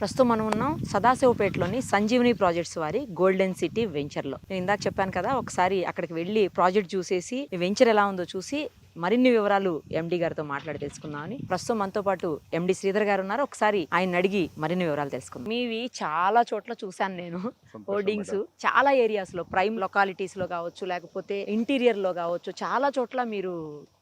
ప్రస్తుతం మనం ఉన్నాం సదాశివపేటలోని సంజీవని ప్రాజెక్ట్స్ వారి గోల్డెన్ సిటీ వెంచర్లో. నేను ఇందాక చెప్పాను కదా, ఒకసారి అక్కడికి వెళ్ళి ప్రాజెక్ట్ చూసేసి వెంచర్ ఎలా ఉందో చూసి మరిన్ని వివరాలు ఎండి గారితో మాట్లాడి తెలుసుకుందామని. ప్రస్తుతం మనతో పాటు ఎండి శ్రీధర్ గారు ఉన్నారు. ఒకసారి ఆయన అడిగి మరిన్ని వివరాలు తెలుసుకుందాం. మీవి చాలా చోట్ల చూశాను నేను, హోర్డింగ్స్ చాలా ఏరియాస్ లో, ప్రైమ్ లొకాలిటీస్ లో కావచ్చు, లేకపోతే ఇంటీరియర్ లో కావచ్చు, చాలా చోట్ల మీరు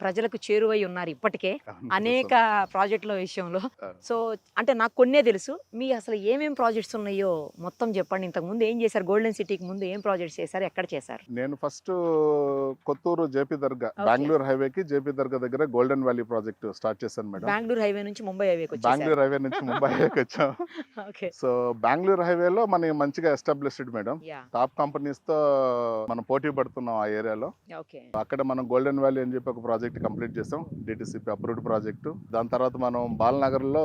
ప్రజలకు చేరువై ఉన్నారు ఇప్పటికే అనేక ప్రాజెక్టుల విషయంలో. సో అంటే నాకు కొన్నే తెలుసు, మీ అసలు ఏమేం ప్రాజెక్ట్స్ ఉన్నాయో మొత్తం చెప్పండి. ఇంతకు ముందు ఏం చేశారు, గోల్డెన్ సిటీకి ముందు ఏం ప్రాజెక్ట్స్ చేశారు, ఎక్కడ చేశారు? నేను ఫస్ట్ కొత్తూరు జేపీ దర్గా, బెంగళూరు హైవేకి జేపీ దర్గా దగ్గర గోల్డెన్ వ్యాలీ ప్రాజెక్ట్ స్టార్ట్ చేశాను మేడం. బెంగళూరు హైవే నుంచి ముంబై హైవేకి బెంగళూరు హైవే నుంచి ముంబై హైవేకి వచ్చాం. సో బెంగళూరు హైవేలో మనం మంచిగా ఎస్టాబ్లిష్డ్ మేడం, టాప్ కంపెనీస్ తో మనం పోటీ పడుతున్నాం ఆ ఏరియాలో. అక్కడ మనం గోల్డెన్ వ్యాలీ అని చెప్పి ఒక ప్రాజెక్ట్ కంప్లీట్ చేసాం, డిటిసిపి అప్రూవ్డ్ ప్రాజెక్ట్. దాని తర్వాత మనం బాలనగర్ లో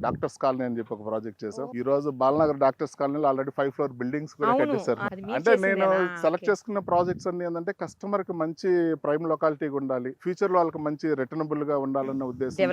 డాక్టర్స్ కాలనీ అని చెప్పి ఒక ప్రాజెక్ట్ చేసాం. ఈ రోజు బాలనగర్ డాక్టర్స్ కాలనీలో ఆల్రెడీ 5 floor బిల్డింగ్స్ కూడా కట్టేశారు. అంటే నేను సెలెక్ట్ చేసుకున్న ప్రాజెక్ట్స్ అన్ని ఏంటంటే కస్టమర్ కి మంచి ప్రైమ్ లొకాలిటీ ఉండాలి, ఫ్యూచర్ లో వాళ్ళకి మంచి రిటర్నబుల్ గా ఉండాలన్న ఉద్దేశంతో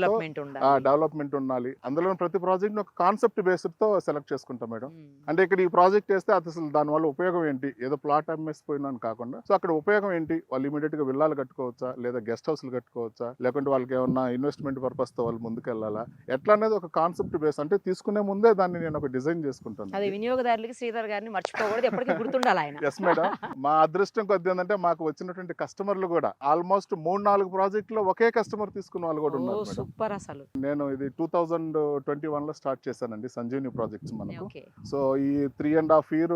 డెవలప్మెంట్ ఉండాలి. అందులో ప్రతి ప్రాజెక్ట్ ఒక కాన్సెప్ట్ బేస్డ్ తో సెలెక్ట్ చేసుకుంటాం మేడం. అంటే ఇక్కడ ఈ ప్రాజెక్ట్ వేస్తే అది అసలు దాని వల్ల ఉపయోగం ఏంటి, ఏదో ప్లాట్ అమ్మేసిపోయినాను కాకుండా సో అక్కడ ఉపయోగం ఏంటి, వాళ్ళు ఇమీడియట్ గా విల్లాలు కట్టుకోవచ్చా, లేదా గెస్ట్ హౌస్లు కట్టుకోవచ్చా, లేకుంటే వాళ్ళకి ఏమన్నా ఇన్వెస్ట్మెంట్ పర్పస్ తో వాళ్ళు ముందుకు వెళ్ళాలా, ఎట్లా అనేది ఒక కాన్సెప్ట్ బేస్. అంటే తీసుకునే ముందే దాన్ని నేను ఒక డిజైన్ చేసుకుంటాను. అది వినియోగదారులకి శ్రీధర్ గారిని మర్చిపోకూడదు, ఎప్పటికీ గుర్తుండాలి ఆయన. Yes madam. మా అదృష్టం కొద్ది ఏంటంటే మాకు వచ్చినటువంటి కస్టమర్లు కూడా ఆల్మోస్ట్ 3-4 ప్రాజెక్టులో ఒకే కస్టమర్ తీసుకున్న వాళ్ళు కూడా ఉన్నారు. సూపర్. అసలు నేను ఇది 2021 లో స్టార్ట్ చేశానండి సంజీవని ప్రాజెక్ట్స్ మనకు. సో ఈ 3.5 year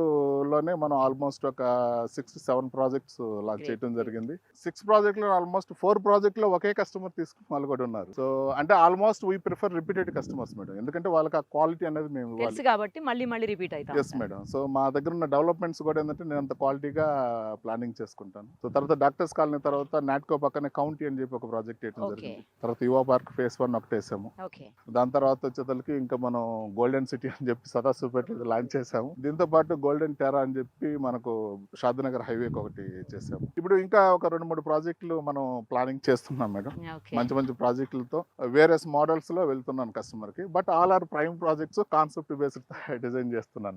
లోనే మనం ఆల్మోస్ట్ ఒక 6-7 ప్రాజెక్ట్స్ లాంచ్ చేయడం జరిగింది. 6 ప్రాజెక్ట్ లో ఆల్మోస్ట్ 4 ప్రాజెక్ట్ లో ఒకే కస్టమర్ తీసుకున్న వాళ్ళు కూడా ఉన్నారు. సో అంటే almost we prefer repeated customers madam, ఎందుకంటే వాళ్ళకి ఆ క్వాలిటీ అనేది మేము తెలుసు కాబట్టి మళ్ళీ రిపీట్ అవుతాం. Yes madam. సో మా దగ్గర ఉన్న డెవలప్మెంట్స్ కూడా ఏంటంటే నేను అంత క్వాలిటీగా ప్లానింగ్ చేసుకుంటాను. సో తర్వాత డాక్టర్స్ కాలనీ తర్వాత నాట్కో పక్కనే కౌంటీ అని చెప్పి ఒక ప్రాజెక్ట్ వేయడం జరిగింది. తర్వాత యువ పార్క్ phase 1 ఒకటి వేసాము. దాని తర్వాత వచ్చేసరికి ఇంకా మనం గోల్డెన్ సిటీ అని చెప్పి సదాశివపేట లాంచ్ చేసాము. దీంతో పాటు గోల్డెన్ టెరా అని చెప్పి మనకు షాద్నగర్ హైవేకి ఒకటి చేసాము. ఇప్పుడు ఇంకా ఒక 2-3 ప్రాజెక్టులు మనం ప్లానింగ్ చేస్తున్నాం మేడం. మంచి ప్రాజెక్టులతో వేరియస్ మోడల్స్ లో వెళ్తున్నాను కస్టమర్ కి. But all our prime projects, concept based design చేస్తున్నాను.